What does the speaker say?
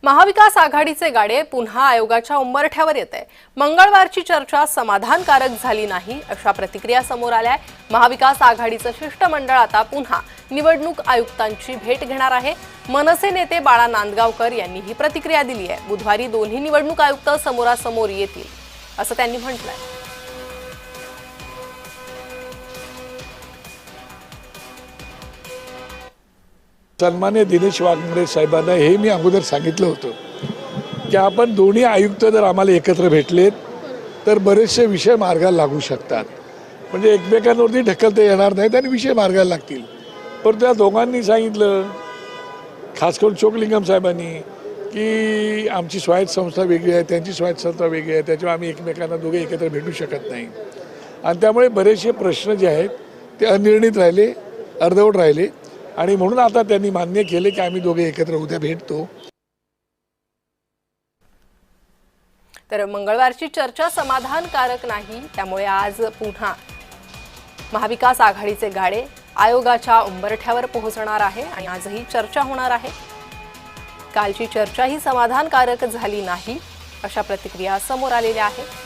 महाविकास आघाडीचे गाडे पुन्हा आयोगाच्या उंबरठ्यावर येत आहे। मंगळवारची चर्चा समाधानकारक झाली नाही अशा प्रतिक्रिया समोर आल्या। महाविकास आघाडीचं शिष्टमंडळ आता पुन्हा निवडणूक आयुक्तांची भेट घेणार आहे। मनसे नेते बाळा नांदगावकर यांनी ही प्रतिक्रिया दिली आहे। बुधवारी दोन्ही निवडणूक आयुक्त समोरासमोर येतील असं त्यांनी म्हटलंय। सन्मान्य दिनेश वाघमोडे साहेबांना हे मी अगोदर सांगितलं होतं की आपण दोन्ही आयुक्त जर आम्हाला एकत्र भेटलेत तर बरेचसे विषय मार्गाला लागू शकतात, म्हणजे एकमेकांवरती ढकलता येणार नाहीत आणि विषय मार्गाला लागतील। पण त्या दोघांनी सांगितलं, खास करून चोकलिंगम साहेबांनी, की आमची स्वायत्त संस्था वेगळी आहे, त्यांची स्वायत्त संस्था वेगळी आहे, त्याच्यामुळे आम्ही एकमेकांना दोघे एकत्र भेटू शकत नाही आणि त्यामुळे बरेचसे प्रश्न जे आहेत ते अनिर्णित राहिले, अर्धवट राहिले आणि म्हणून आता त्यांनी मान्य केले की आम्ही दोघे एकत्र उद्या भेटतो। तर मंगळवारची चर्चा समाधानकारक नाही, त्यामुळे आज पुन्हा महाविकास आघाडीचे गाडे आयोगाच्या उंबरठ्यावर पोहोचणार आहे आणि आजही चर्चा होणार आहे। कालची चर्चा ही समाधानकारक झाली नाही अशा प्रतिक्रिया समोर आलेल्या आहेत।